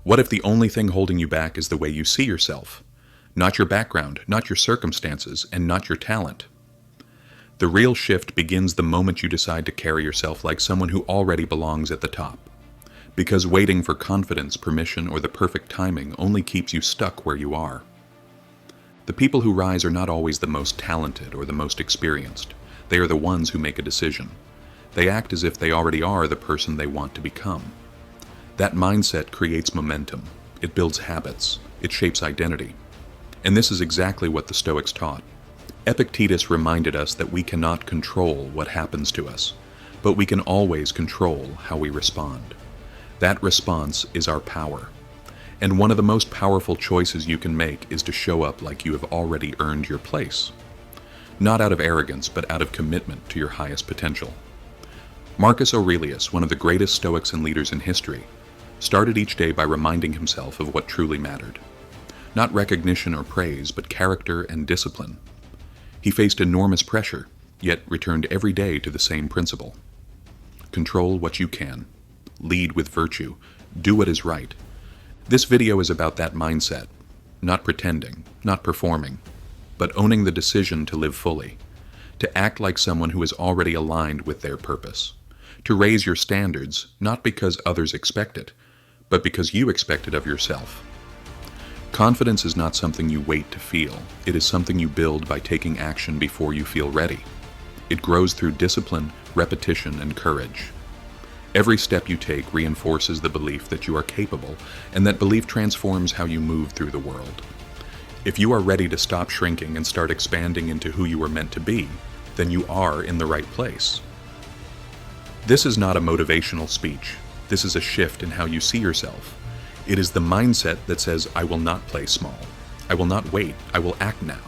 What if the only thing holding you back is the way you see yourself? Not your background, not your circumstances, and not your talent. The real shift begins the moment you decide to carry yourself like someone who already belongs at the top. Because waiting for confidence, permission, or the perfect timing only keeps you stuck where you are. The people who rise are not always the most talented or the most experienced. They are the ones who make a decision. They act as if they already are the person they want to become. That mindset creates momentum. It builds habits. It shapes identity. And this is exactly what the Stoics taught. Epictetus reminded us that we cannot control what happens to us, but we can always control how we respond. That response is our power. And one of the most powerful choices you can make is to show up like you have already earned your place. Not out of arrogance, but out of commitment to your highest potential. Marcus Aurelius, one of the greatest Stoics and leaders in history, started each day by reminding himself of what truly mattered. Not recognition or praise, but character and discipline. He faced enormous pressure, yet returned every day to the same principle. Control what you can. Lead with virtue. Do what is right. This video is about that mindset. Not pretending, not performing, but owning the decision to live fully. To act like someone who is already aligned with their purpose. To raise your standards, not because others expect it, but because you expect it of yourself. Confidence is not something you wait to feel. It is something you build by taking action before you feel ready. It grows through discipline, repetition, and courage. Every step you take reinforces the belief that you are capable, and that belief transforms how you move through the world. If you are ready to stop shrinking and start expanding into who you were meant to be, then you are in the right place. This is not a motivational speech. This is a shift in how you see yourself. It is the mindset that says, I will not play small. I will not wait. I will act now.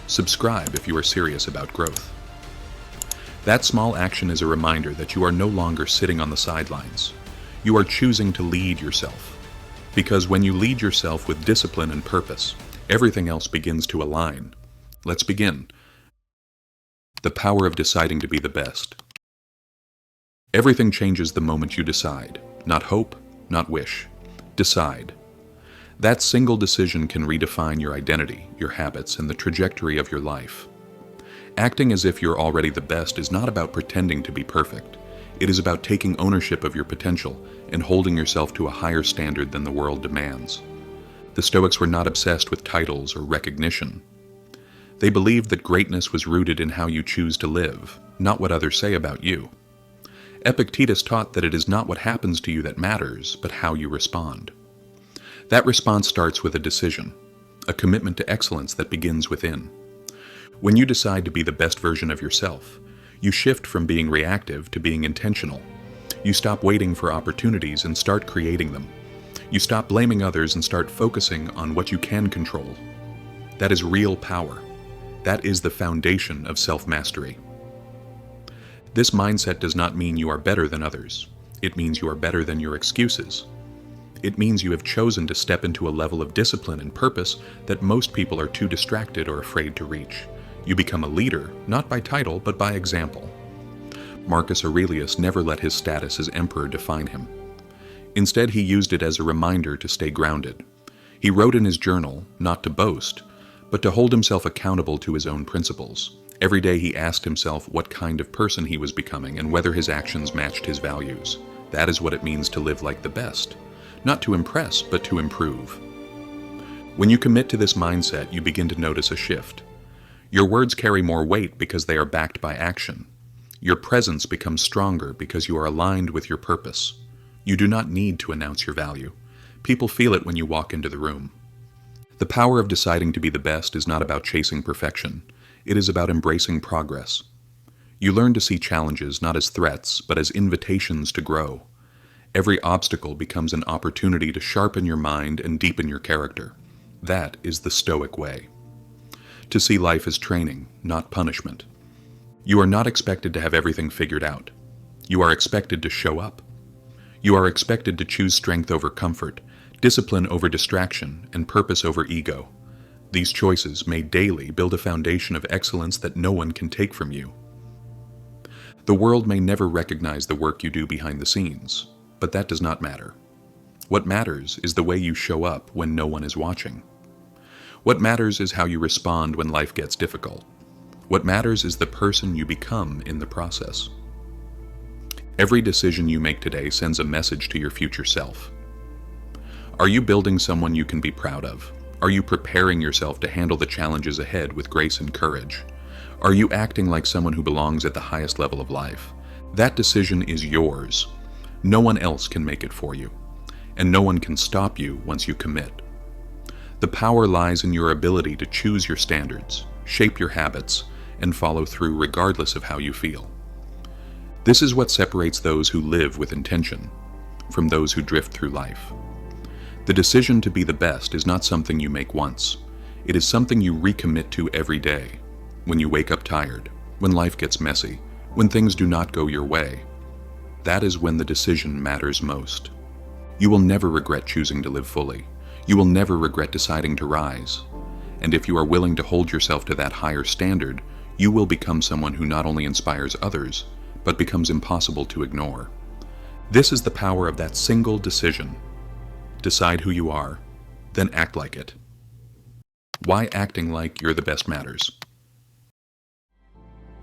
Subscribe if you are serious about growth. That small action is a reminder that you are no longer sitting on the sidelines. You are choosing to lead yourself. Because when you lead yourself with discipline and purpose, everything else begins to align. Let's begin. The power of deciding to be the best. Everything changes the moment you decide. Not hope, not wish. Decide. That single decision can redefine your identity, your habits, and the trajectory of your life. Acting as if you're already the best is not about pretending to be perfect. It is about taking ownership of your potential and holding yourself to a higher standard than the world demands. The Stoics were not obsessed with titles or recognition. They believed that greatness was rooted in how you choose to live, not what others say about you. Epictetus taught that it is not what happens to you that matters, but how you respond. That response starts with a decision, a commitment to excellence that begins within. When you decide to be the best version of yourself, you shift from being reactive to being intentional. You stop waiting for opportunities and start creating them. You stop blaming others and start focusing on what you can control. That is real power. That is the foundation of self-mastery. This mindset does not mean you are better than others. It means you are better than your excuses. It means you have chosen to step into a level of discipline and purpose that most people are too distracted or afraid to reach. You become a leader, not by title, but by example. Marcus Aurelius never let his status as emperor define him. Instead, he used it as a reminder to stay grounded. He wrote in his journal, not to boast, but to hold himself accountable to his own principles. Every day he asked himself what kind of person he was becoming and whether his actions matched his values. That is what it means to live like the best. Not to impress, but to improve. When you commit to this mindset, you begin to notice a shift. Your words carry more weight because they are backed by action. Your presence becomes stronger because you are aligned with your purpose. You do not need to announce your value. People feel it when you walk into the room. The power of deciding to be the best is not about chasing perfection. It is about embracing progress. You learn to see challenges not as threats, but as invitations to grow. Every obstacle becomes an opportunity to sharpen your mind and deepen your character. That is the Stoic way. To see life as training, not punishment. You are not expected to have everything figured out. You are expected to show up. You are expected to choose strength over comfort, discipline over distraction, and purpose over ego. These choices, made daily, build a foundation of excellence that no one can take from you. The world may never recognize the work you do behind the scenes, but that does not matter. What matters is the way you show up when no one is watching. What matters is how you respond when life gets difficult. What matters is the person you become in the process. Every decision you make today sends a message to your future self. Are you building someone you can be proud of? Are you preparing yourself to handle the challenges ahead with grace and courage? Are you acting like someone who belongs at the highest level of life? That decision is yours. No one else can make it for you, and no one can stop you once you commit. The power lies in your ability to choose your standards, shape your habits, and follow through regardless of how you feel. This is what separates those who live with intention from those who drift through life. The decision to be the best is not something you make once. It is something you recommit to every day. When you wake up tired, when life gets messy, when things do not go your way, that is when the decision matters most. You will never regret choosing to live fully. You will never regret deciding to rise. And if you are willing to hold yourself to that higher standard, you will become someone who not only inspires others, but becomes impossible to ignore. This is the power of that single decision. Decide who you are, then act like it. Why acting like you're the best matters?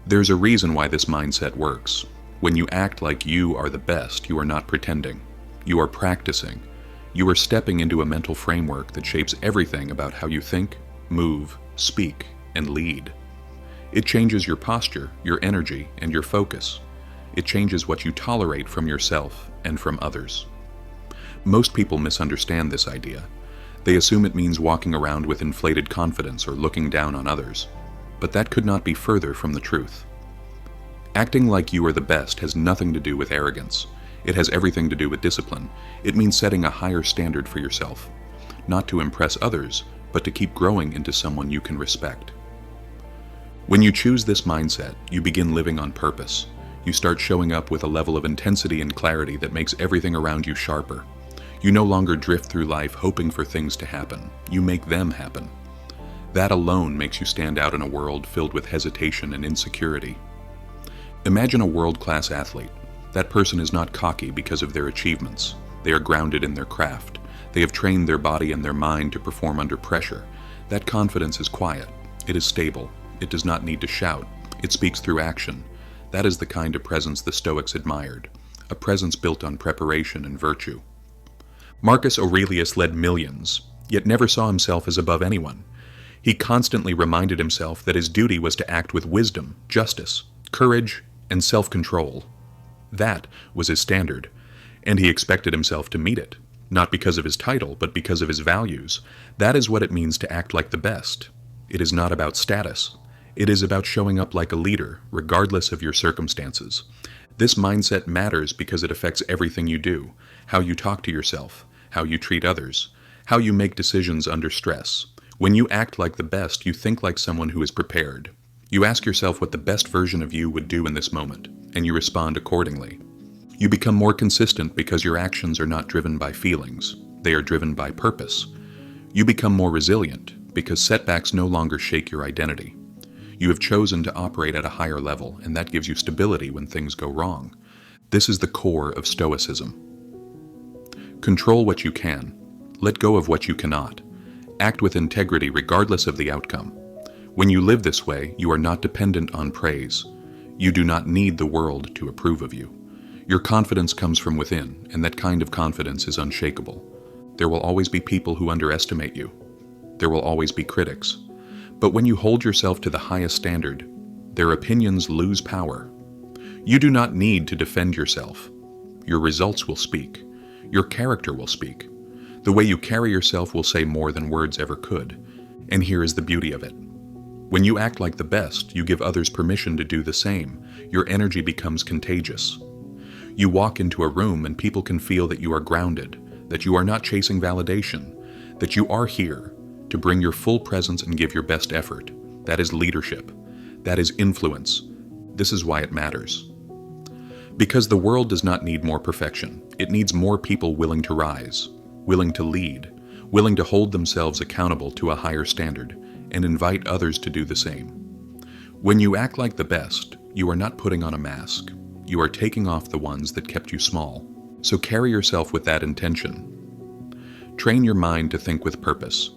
There's a reason why this mindset works. When you act like you are the best, you are not pretending. You are practicing. You are stepping into a mental framework that shapes everything about how you think, move, speak, and lead. It changes your posture, your energy, and your focus. It changes what you tolerate from yourself and from others. Most people misunderstand this idea. They assume it means walking around with inflated confidence or looking down on others. But that could not be further from the truth. Acting like you are the best has nothing to do with arrogance. It has everything to do with discipline. It means setting a higher standard for yourself, not to impress others, but to keep growing into someone you can respect. When you choose this mindset, you begin living on purpose. You start showing up with a level of intensity and clarity that makes everything around you sharper. You no longer drift through life hoping for things to happen. You make them happen. That alone makes you stand out in a world filled with hesitation and insecurity. Imagine a world-class athlete. That person is not cocky because of their achievements. They are grounded in their craft. They have trained their body and their mind to perform under pressure. That confidence is quiet. It is stable. It does not need to shout. It speaks through action. That is the kind of presence the Stoics admired, a presence built on preparation and virtue. Marcus Aurelius led millions, yet never saw himself as above anyone. He constantly reminded himself that his duty was to act with wisdom, justice, courage, and self-control. That was his standard, and he expected himself to meet it, not because of his title, but because of his values. That is what it means to act like the best. It is not about status. It is about showing up like a leader, regardless of your circumstances. This mindset matters because it affects everything you do, how you talk to yourself, how you treat others, how you make decisions under stress. When you act like the best, you think like someone who is prepared. You ask yourself what the best version of you would do in this moment, and you respond accordingly. You become more consistent because your actions are not driven by feelings. They are driven by purpose. You become more resilient because setbacks no longer shake your identity. You have chosen to operate at a higher level, and that gives you stability when things go wrong. This is the core of Stoicism. Control what you can. Let go of what you cannot. Act with integrity regardless of the outcome. When you live this way, you are not dependent on praise. You do not need the world to approve of you. Your confidence comes from within, and that kind of confidence is unshakable. There will always be people who underestimate you. There will always be critics. But when you hold yourself to the highest standard, their opinions lose power. You do not need to defend yourself. Your results will speak. Your character will speak. The way you carry yourself will say more than words ever could. And here is the beauty of it. When you act like the best, you give others permission to do the same. Your energy becomes contagious. You walk into a room and people can feel that you are grounded, that you are not chasing validation, that you are here to bring your full presence and give your best effort. That is leadership. That is influence. This is why it matters. Because the world does not need more perfection. It needs more people willing to rise, willing to lead, willing to hold themselves accountable to a higher standard, and invite others to do the same. When you act like the best, you are not putting on a mask. You are taking off the ones that kept you small. So carry yourself with that intention. Train your mind to think with purpose.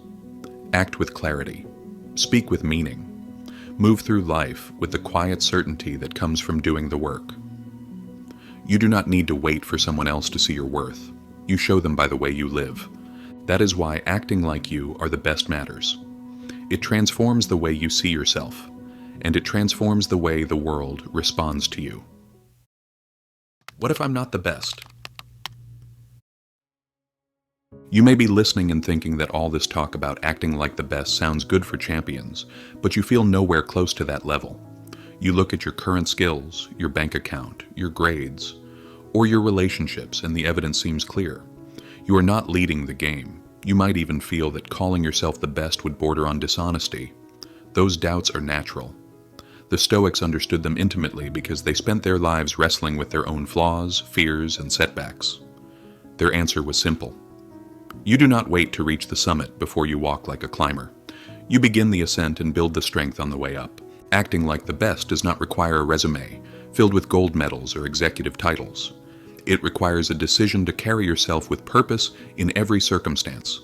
Act with clarity. Speak with meaning. Move through life with the quiet certainty that comes from doing the work. You do not need to wait for someone else to see your worth. You show them by the way you live. That is why acting like you are the best matters. It transforms the way you see yourself, and it transforms the way the world responds to you. What if I'm not the best? You may be listening and thinking that all this talk about acting like the best sounds good for champions, but you feel nowhere close to that level. You look at your current skills, your bank account, your grades, or your relationships, and the evidence seems clear. You are not leading the game. You might even feel that calling yourself the best would border on dishonesty. Those doubts are natural. The Stoics understood them intimately because they spent their lives wrestling with their own flaws, fears, and setbacks. Their answer was simple. You do not wait to reach the summit before you walk like a climber. You begin the ascent and build the strength on the way up. Acting like the best does not require a resume filled with gold medals or executive titles. It requires a decision to carry yourself with purpose in every circumstance.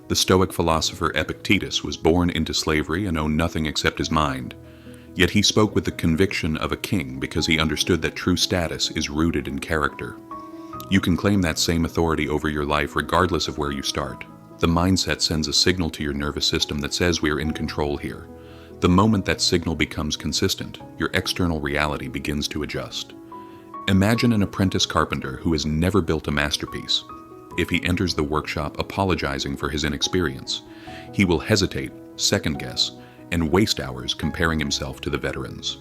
The Stoic philosopher Epictetus was born into slavery and owned nothing except his mind. Yet he spoke with the conviction of a king because he understood that true status is rooted in character. You can claim that same authority over your life regardless of where you start. The mindset sends a signal to your nervous system that says we are in control here. The moment that signal becomes consistent, your external reality begins to adjust. Imagine an apprentice carpenter who has never built a masterpiece. If he enters the workshop apologizing for his inexperience, he will hesitate, second-guess, and waste hours comparing himself to the veterans.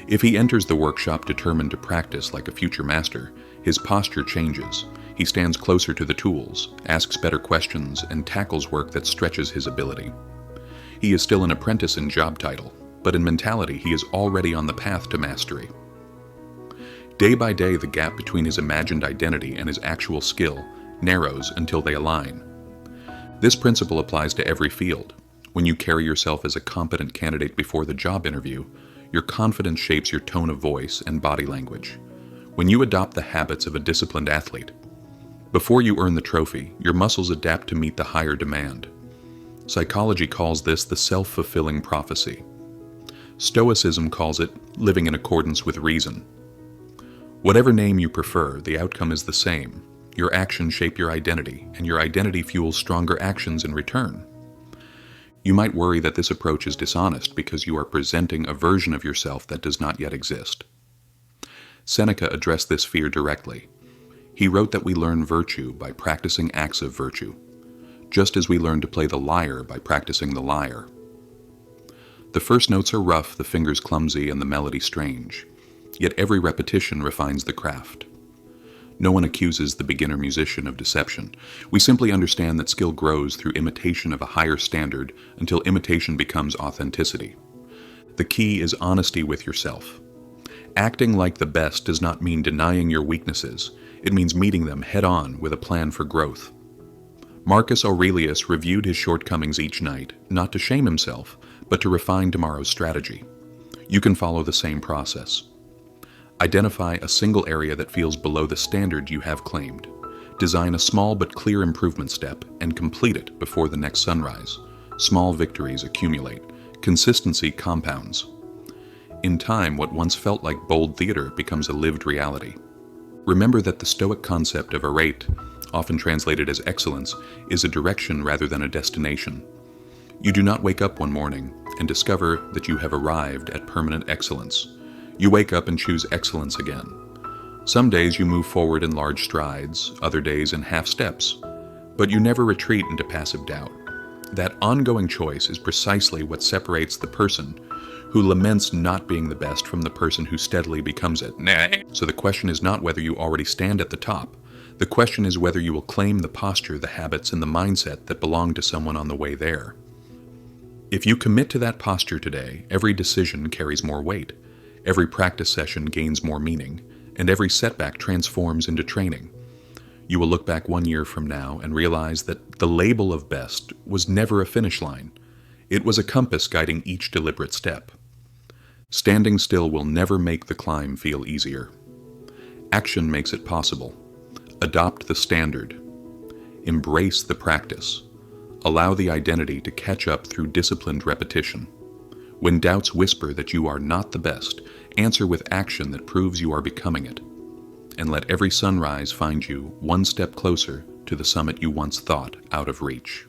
If he enters the workshop determined to practice like a future master, his posture changes. He stands closer to the tools, asks better questions, and tackles work that stretches his ability. He is still an apprentice in job title, but in mentality he is already on the path to mastery. Day by day, the gap between his imagined identity and his actual skill narrows until they align. This principle applies to every field. When you carry yourself as a competent candidate before the job interview, your confidence shapes your tone of voice and body language. When you adopt the habits of a disciplined athlete, before you earn the trophy, your muscles adapt to meet the higher demand. Psychology calls this the self-fulfilling prophecy. Stoicism calls it living in accordance with reason. Whatever name you prefer, the outcome is the same. Your actions shape your identity, and your identity fuels stronger actions in return. You might worry that this approach is dishonest because you are presenting a version of yourself that does not yet exist. Seneca addressed this fear directly. He wrote that we learn virtue by practicing acts of virtue, just as we learn to play the lyre by practicing the lyre. The first notes are rough, the fingers clumsy, and the melody strange. Yet every repetition refines the craft. No one accuses the beginner musician of deception. We simply understand that skill grows through imitation of a higher standard until imitation becomes authenticity. The key is honesty with yourself. Acting like the best does not mean denying your weaknesses. It means meeting them head-on with a plan for growth. Marcus Aurelius reviewed his shortcomings each night, not to shame himself, but to refine tomorrow's strategy. You can follow the same process. Identify a single area that feels below the standard you have claimed. Design a small but clear improvement step and complete it before the next sunrise. Small victories accumulate. Consistency compounds. In time, what once felt like bold theater becomes a lived reality. Remember that the Stoic concept of arete, often translated as excellence, is a direction rather than a destination. You do not wake up one morning and discover that you have arrived at permanent excellence. You wake up and choose excellence again. Some days you move forward in large strides, other days in half steps, but you never retreat into passive doubt. That ongoing choice is precisely what separates the person who laments not being the best from the person who steadily becomes it. So the question is not whether you already stand at the top. The question is whether you will claim the posture, the habits, and the mindset that belong to someone on the way there. If you commit to that posture today, every decision carries more weight, every practice session gains more meaning, and every setback transforms into training. You will look back 1 year from now and realize that the label of best was never a finish line. It was a compass guiding each deliberate step. Standing still will never make the climb feel easier. Action makes it possible. Adopt the standard. Embrace the practice. Allow the identity to catch up through disciplined repetition. When doubts whisper that you are not the best, answer with action that proves you are becoming it. And let every sunrise find you one step closer to the summit you once thought out of reach.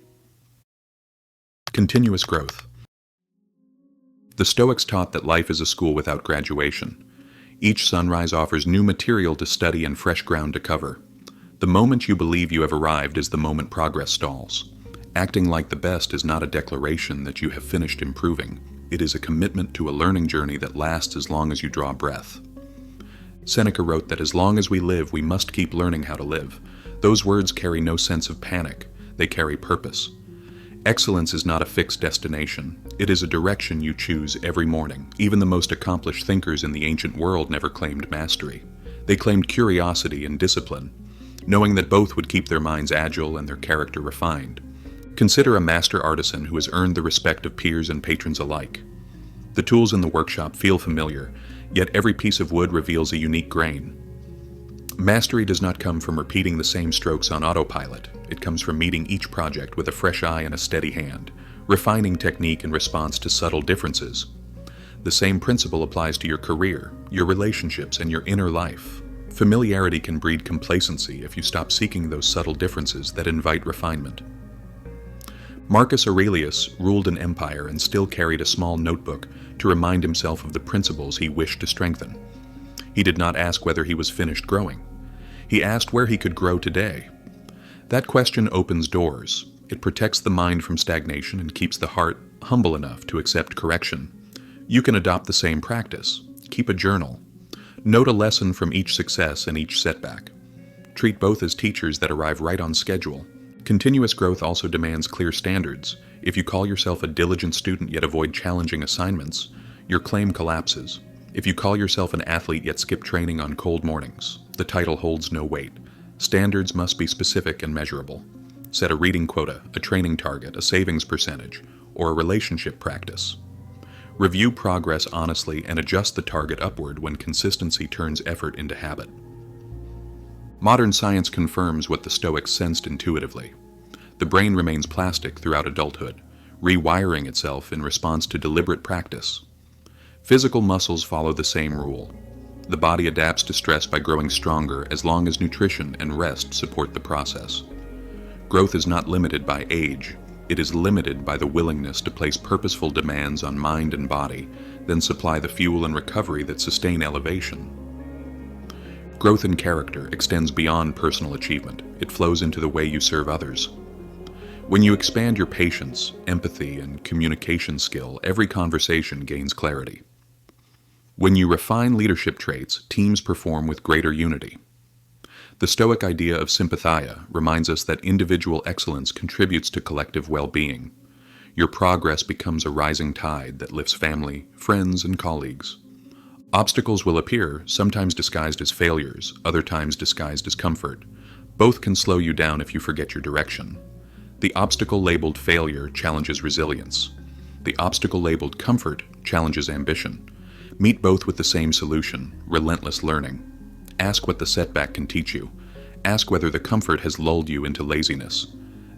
Continuous growth. The Stoics taught that life is a school without graduation. Each sunrise offers new material to study and fresh ground to cover. The moment you believe you have arrived is the moment progress stalls. Acting like the best is not a declaration that you have finished improving. It is a commitment to a learning journey that lasts as long as you draw breath. Seneca wrote that as long as we live, we must keep learning how to live. Those words carry no sense of panic. They carry purpose. Excellence is not a fixed destination. It is a direction you choose every morning. Even the most accomplished thinkers in the ancient world never claimed mastery. They claimed curiosity and discipline, knowing that both would keep their minds agile and their character refined. Consider a master artisan who has earned the respect of peers and patrons alike. The tools in the workshop feel familiar, yet every piece of wood reveals a unique grain. Mastery does not come from repeating the same strokes on autopilot. It comes from meeting each project with a fresh eye and a steady hand, refining technique in response to subtle differences. The same principle applies to your career, your relationships, and your inner life. Familiarity can breed complacency if you stop seeking those subtle differences that invite refinement. Marcus Aurelius ruled an empire and still carried a small notebook to remind himself of the principles he wished to strengthen. He did not ask whether he was finished growing. He asked where he could grow today. That question opens doors. It protects the mind from stagnation and keeps the heart humble enough to accept correction. You can adopt the same practice. Keep a journal. Note a lesson from each success and each setback. Treat both as teachers that arrive right on schedule. Continuous growth also demands clear standards. If you call yourself a diligent student yet avoid challenging assignments, your claim collapses. If you call yourself an athlete yet skip training on cold mornings, the title holds no weight. Standards must be specific and measurable. Set a reading quota, a training target, a savings percentage, or a relationship practice. Review progress honestly and adjust the target upward when consistency turns effort into habit. Modern science confirms what the Stoics sensed intuitively. The brain remains plastic throughout adulthood, rewiring itself in response to deliberate practice. Physical muscles follow the same rule. The body adapts to stress by growing stronger as long as nutrition and rest support the process. Growth is not limited by age. It is limited by the willingness to place purposeful demands on mind and body, then supply the fuel and recovery that sustain elevation. Growth in character extends beyond personal achievement. It flows into the way you serve others. When you expand your patience, empathy, and communication skill, every conversation gains clarity. When you refine leadership traits, teams perform with greater unity. The Stoic idea of sympathia reminds us that individual excellence contributes to collective well-being. Your progress becomes a rising tide that lifts family, friends, and colleagues. Obstacles will appear, sometimes disguised as failures, other times disguised as comfort. Both can slow you down if you forget your direction. The obstacle labeled failure challenges resilience. The obstacle labeled comfort challenges ambition. Meet both with the same solution, relentless learning. Ask what the setback can teach you. Ask whether the comfort has lulled you into laziness.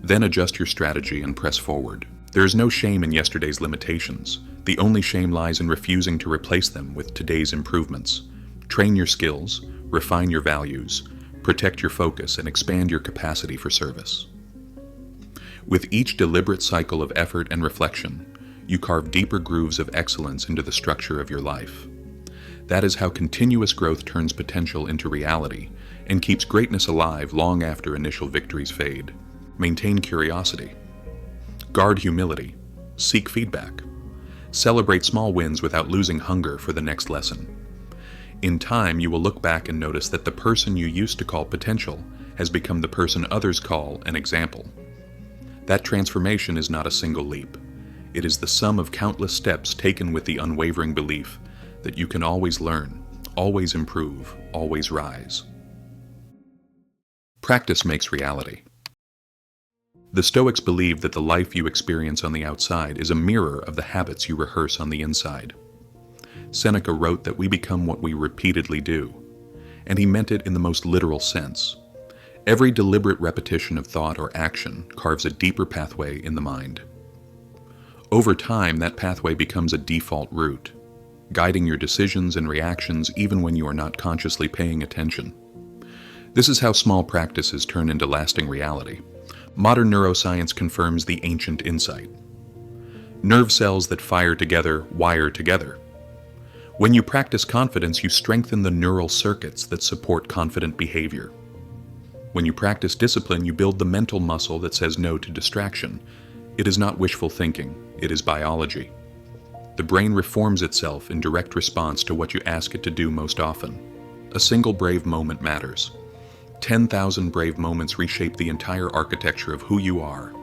Then adjust your strategy and press forward. There is no shame in yesterday's limitations. The only shame lies in refusing to replace them with today's improvements. Train your skills, refine your values, protect your focus, and expand your capacity for service. With each deliberate cycle of effort and reflection, you carve deeper grooves of excellence into the structure of your life. That is how continuous growth turns potential into reality and keeps greatness alive long after initial victories fade. Maintain curiosity. Guard humility. Seek feedback. Celebrate small wins without losing hunger for the next lesson. In time, you will look back and notice that the person you used to call potential has become the person others call an example. That transformation is not a single leap. It is the sum of countless steps taken with the unwavering belief that you can always learn, always improve, always rise. Practice makes reality. The Stoics believed that the life you experience on the outside is a mirror of the habits you rehearse on the inside. Seneca wrote that we become what we repeatedly do, and he meant it in the most literal sense. Every deliberate repetition of thought or action carves a deeper pathway in the mind. Over time, that pathway becomes a default route, guiding your decisions and reactions even when you are not consciously paying attention. This is how small practices turn into lasting reality. Modern neuroscience confirms the ancient insight. Nerve cells that fire together wire together. When you practice confidence, you strengthen the neural circuits that support confident behavior. When you practice discipline, you build the mental muscle that says no to distraction. It is not wishful thinking, it is biology. The brain reforms itself in direct response to what you ask it to do most often. A single brave moment matters. 10,000 brave moments reshape the entire architecture of who you are.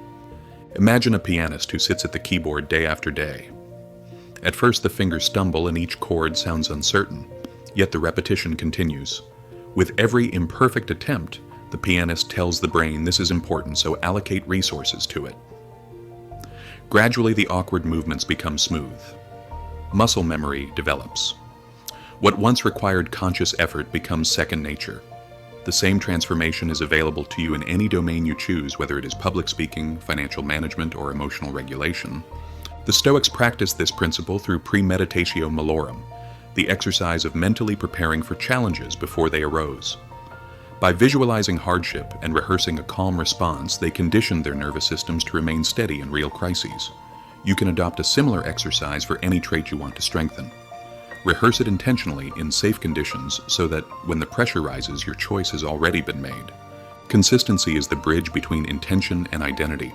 Imagine a pianist who sits at the keyboard day after day. At first the fingers stumble and each chord sounds uncertain, yet the repetition continues. With every imperfect attempt, the pianist tells the brain this is important, so allocate resources to it. Gradually the awkward movements become smooth. Muscle memory develops. What once required conscious effort becomes second nature. The same transformation is available to you in any domain you choose, whether it is public speaking, financial management, or emotional regulation. The Stoics practiced this principle through premeditatio malorum, the exercise of mentally preparing for challenges before they arose. By visualizing hardship and rehearsing a calm response, they conditioned their nervous systems to remain steady in real crises. You can adopt a similar exercise for any trait you want to strengthen. Rehearse it intentionally in safe conditions so that when the pressure rises, your choice has already been made. Consistency is the bridge between intention and identity.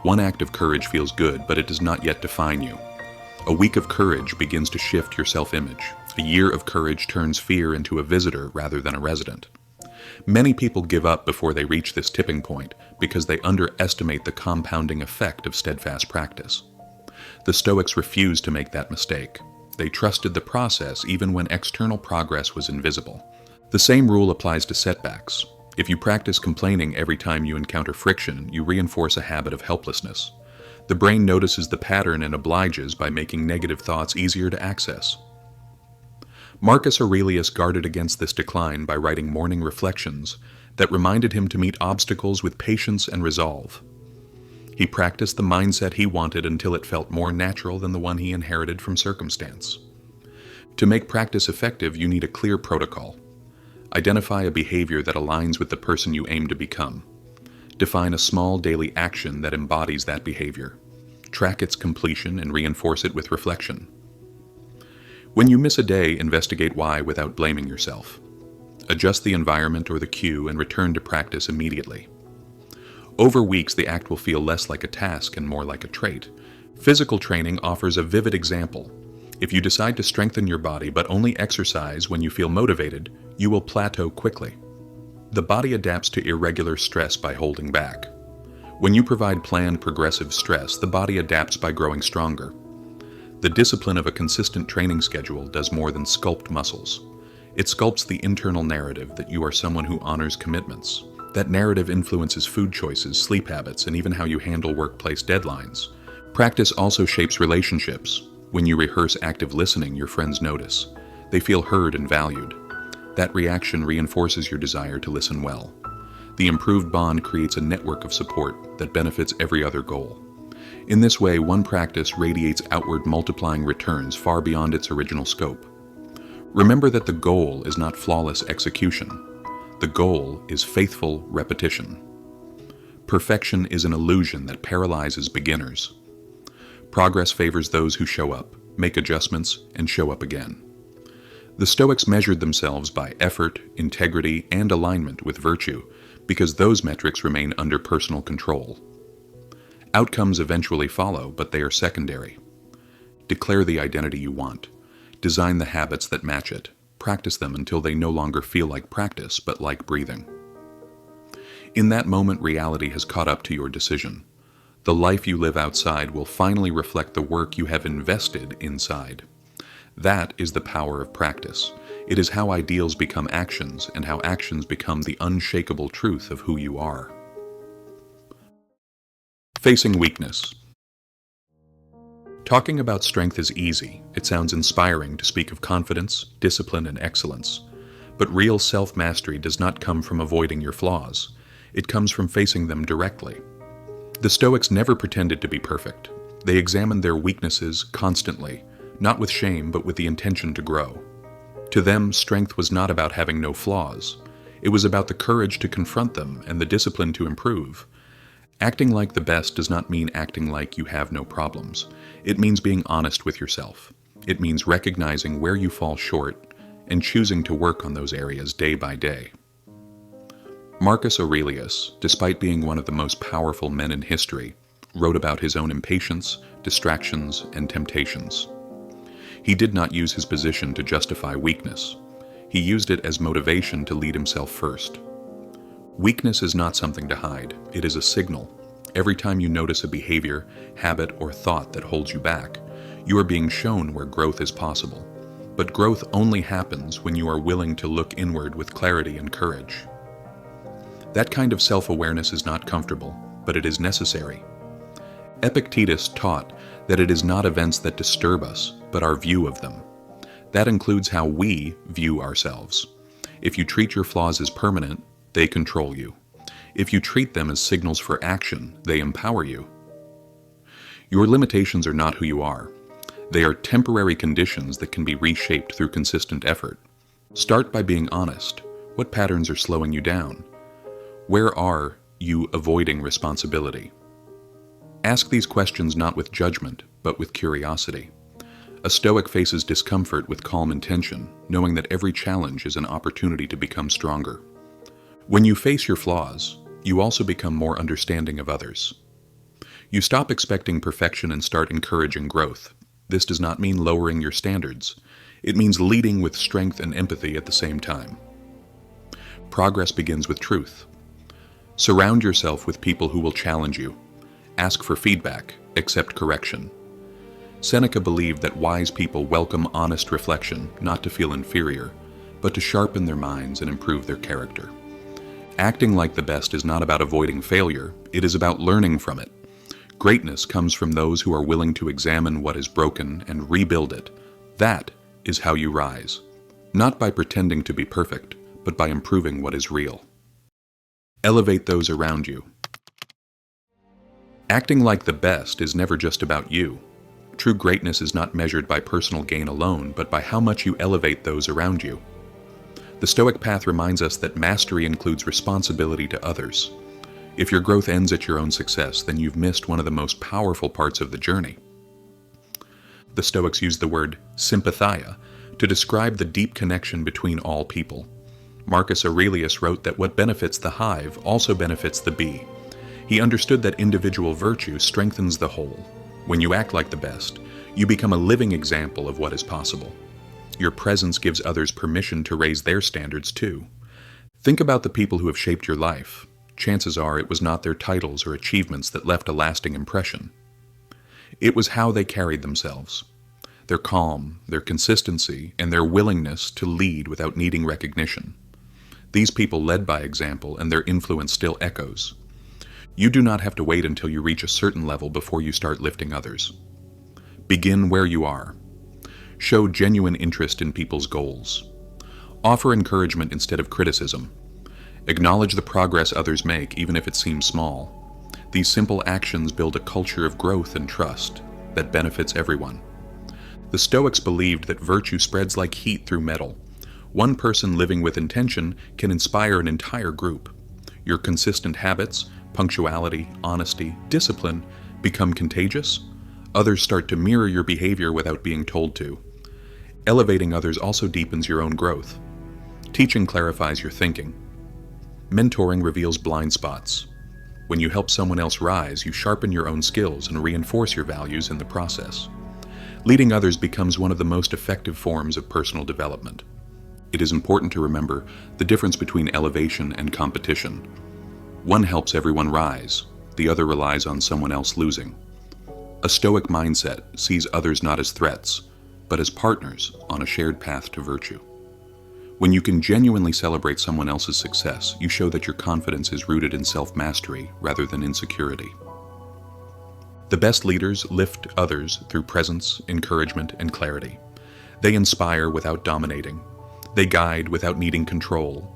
One act of courage feels good, but it does not yet define you. A week of courage begins to shift your self-image. A year of courage turns fear into a visitor rather than a resident. Many people give up before they reach this tipping point because they underestimate the compounding effect of steadfast practice. The Stoics refused to make that mistake. They trusted the process even when external progress was invisible. The same rule applies to setbacks. If you practice complaining every time you encounter friction, you reinforce a habit of helplessness. The brain notices the pattern and obliges by making negative thoughts easier to access. Marcus Aurelius guarded against this decline by writing morning reflections that reminded him to meet obstacles with patience and resolve. He practiced the mindset he wanted until it felt more natural than the one he inherited from circumstance. To make practice effective, you need a clear protocol. Identify a behavior that aligns with the person you aim to become. Define a small daily action that embodies that behavior. Track its completion and reinforce it with reflection. When you miss a day, investigate why without blaming yourself. Adjust the environment or the cue and return to practice immediately. Over weeks, the act will feel less like a task and more like a trait. Physical training offers a vivid example. If you decide to strengthen your body but only exercise when you feel motivated, you will plateau quickly. The body adapts to irregular stress by holding back. When you provide planned progressive stress, the body adapts by growing stronger. The discipline of a consistent training schedule does more than sculpt muscles. It sculpts the internal narrative that you are someone who honors commitments. That narrative influences food choices, sleep habits, and even how you handle workplace deadlines. Practice also shapes relationships. When you rehearse active listening, your friends notice. They feel heard and valued. That reaction reinforces your desire to listen well. The improved bond creates a network of support that benefits every other goal. In this way, one practice radiates outward, multiplying returns far beyond its original scope. Remember that the goal is not flawless execution. The goal is faithful repetition. Perfection is an illusion that paralyzes beginners. Progress favors those who show up, make adjustments, and show up again. The Stoics measured themselves by effort, integrity, and alignment with virtue because those metrics remain under personal control. Outcomes eventually follow, but they are secondary. Declare the identity you want. Design the habits that match it. Practice them until they no longer feel like practice, but like breathing. In that moment, reality has caught up to your decision. The life you live outside will finally reflect the work you have invested inside. That is the power of practice. It is how ideals become actions, and how actions become the unshakable truth of who you are. Facing weakness. Talking about strength is easy. It sounds inspiring to speak of confidence, discipline, and excellence. But real self-mastery does not come from avoiding your flaws. It comes from facing them directly. The Stoics never pretended to be perfect. They examined their weaknesses constantly, not with shame but with the intention to grow. To them, strength was not about having no flaws. It was about the courage to confront them and the discipline to improve. Acting like the best does not mean acting like you have no problems. It means being honest with yourself. It means recognizing where you fall short and choosing to work on those areas day by day. Marcus Aurelius, despite being one of the most powerful men in history, wrote about his own impatience, distractions, and temptations. He did not use his position to justify weakness. He used it as motivation to lead himself first. Weakness is not something to hide. It is a signal. Every time you notice a behavior, habit, or thought that holds you back, you are being shown where growth is possible. But growth only happens when you are willing to look inward with clarity and courage. That kind of self-awareness is not comfortable, but it is necessary. Epictetus taught that it is not events that disturb us, but our view of them. That includes how we view ourselves. If you treat your flaws as permanent, they control you. If you treat them as signals for action, they empower you. Your limitations are not who you are. They are temporary conditions that can be reshaped through consistent effort. Start by being honest. What patterns are slowing you down? Where are you avoiding responsibility? Ask these questions not with judgment, but with curiosity. A Stoic faces discomfort with calm intention, knowing that every challenge is an opportunity to become stronger. When you face your flaws, you also become more understanding of others. You stop expecting perfection and start encouraging growth. This does not mean lowering your standards. It means leading with strength and empathy at the same time. Progress begins with truth. Surround yourself with people who will challenge you. Ask for feedback, accept correction. Seneca believed that wise people welcome honest reflection, not to feel inferior, but to sharpen their minds and improve their character. Acting like the best is not about avoiding failure, it is about learning from it. Greatness comes from those who are willing to examine what is broken and rebuild it. That is how you rise. Not by pretending to be perfect, but by improving what is real. Elevate those around you. Acting like the best is never just about you. True greatness is not measured by personal gain alone, but by how much you elevate those around you. The Stoic path reminds us that mastery includes responsibility to others. If your growth ends at your own success, then you've missed one of the most powerful parts of the journey. The Stoics use the word sympathia to describe the deep connection between all people. Marcus Aurelius wrote that what benefits the hive also benefits the bee. He understood that individual virtue strengthens the whole. When you act like the best, you become a living example of what is possible. Your presence gives others permission to raise their standards too. Think about the people who have shaped your life. Chances are it was not their titles or achievements that left a lasting impression. It was how they carried themselves. Their calm, their consistency, and their willingness to lead without needing recognition. These people led by example, and their influence still echoes. You do not have to wait until you reach a certain level before you start lifting others. Begin where you are. Show genuine interest in people's goals. Offer encouragement instead of criticism. Acknowledge the progress others make, even if it seems small. These simple actions build a culture of growth and trust that benefits everyone. The Stoics believed that virtue spreads like heat through metal. One person living with intention can inspire an entire group. Your consistent habits, punctuality, honesty, discipline become contagious. Others start to mirror your behavior without being told to. Elevating others also deepens your own growth. Teaching clarifies your thinking. Mentoring reveals blind spots. When you help someone else rise, you sharpen your own skills and reinforce your values in the process. Leading others becomes one of the most effective forms of personal development. It is important to remember the difference between elevation and competition. One helps everyone rise, the other relies on someone else losing. A Stoic mindset sees others not as threats, but as partners on a shared path to virtue. When you can genuinely celebrate someone else's success, you show that your confidence is rooted in self-mastery rather than insecurity. The best leaders lift others through presence, encouragement, and clarity. They inspire without dominating. They guide without needing control,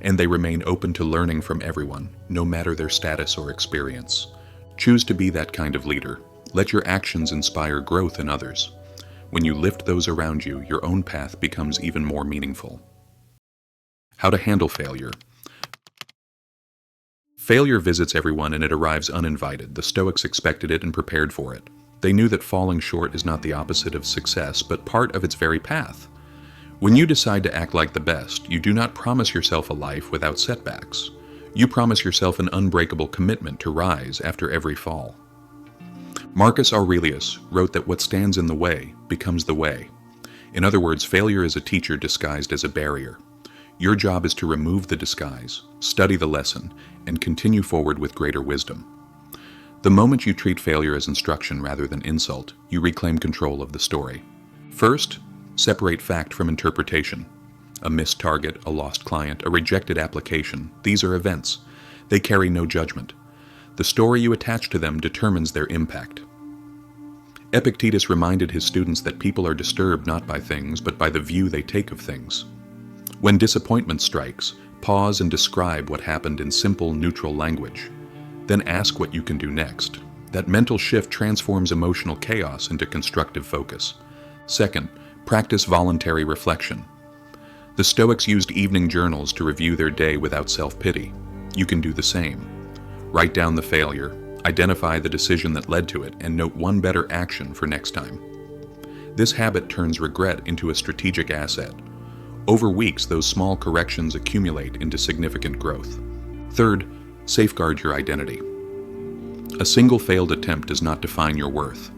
and they remain open to learning from everyone, no matter their status or experience. Choose to be that kind of leader. Let your actions inspire growth in others. When you lift those around you, your own path becomes even more meaningful. How to handle failure. Failure visits everyone and it arrives uninvited. The Stoics expected it and prepared for it. They knew that falling short is not the opposite of success, but part of its very path. When you decide to act like the best, you do not promise yourself a life without setbacks. You promise yourself an unbreakable commitment to rise after every fall. Marcus Aurelius wrote that what stands in the way becomes the way. In other words, failure is a teacher disguised as a barrier. Your job is to remove the disguise, study the lesson, and continue forward with greater wisdom. The moment you treat failure as instruction rather than insult, you reclaim control of the story. First, separate fact from interpretation. A missed target, a lost client, a rejected application, these are events. They carry no judgment. The story you attach to them determines their impact. Epictetus reminded his students that people are disturbed not by things, but by the view they take of things. When disappointment strikes, pause and describe what happened in simple, neutral language. Then ask what you can do next. That mental shift transforms emotional chaos into constructive focus. Second, practice voluntary reflection. The Stoics used evening journals to review their day without self-pity. You can do the same. Write down the failure, identify the decision that led to it, and note one better action for next time. This habit turns regret into a strategic asset. Over weeks, those small corrections accumulate into significant growth. Third, safeguard your identity. A single failed attempt does not define your worth.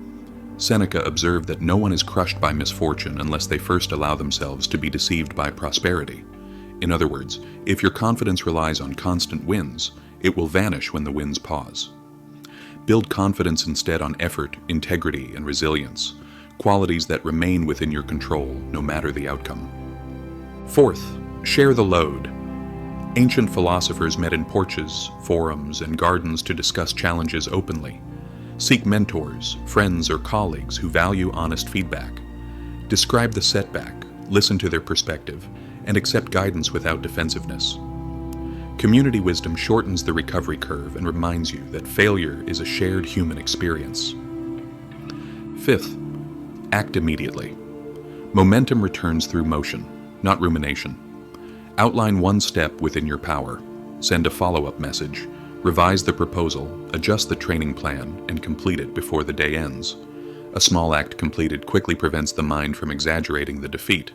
Seneca observed that no one is crushed by misfortune unless they first allow themselves to be deceived by prosperity. In other words, if your confidence relies on constant wins, it will vanish when the winds pause. Build confidence instead on effort, integrity, and resilience, qualities that remain within your control no matter the outcome. Fourth, share the load. Ancient philosophers met in porches, forums, and gardens to discuss challenges openly. Seek mentors, friends, or colleagues who value honest feedback. Describe the setback, listen to their perspective, and accept guidance without defensiveness. Community wisdom shortens the recovery curve and reminds you that failure is a shared human experience. Fifth, act immediately. Momentum returns through motion, not rumination. Outline one step within your power, send a follow-up message, revise the proposal, adjust the training plan, and complete it before the day ends. A small act completed quickly prevents the mind from exaggerating the defeat.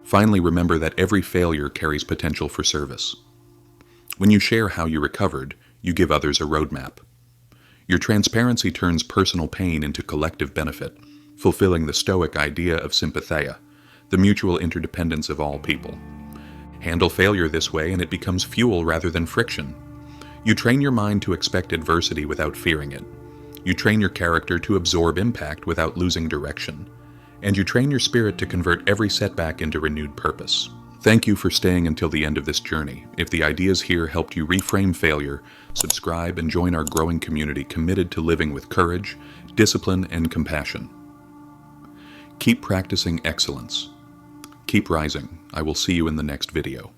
Finally, remember that every failure carries potential for service. When you share how you recovered, you give others a roadmap. Your transparency turns personal pain into collective benefit, fulfilling the Stoic idea of sympatheia, the mutual interdependence of all people. Handle failure this way and it becomes fuel rather than friction. You train your mind to expect adversity without fearing it. You train your character to absorb impact without losing direction. And you train your spirit to convert every setback into renewed purpose. Thank you for staying until the end of this journey. If the ideas here helped you reframe failure, subscribe and join our growing community committed to living with courage, discipline, and compassion. Keep practicing excellence. Keep rising. I will see you in the next video.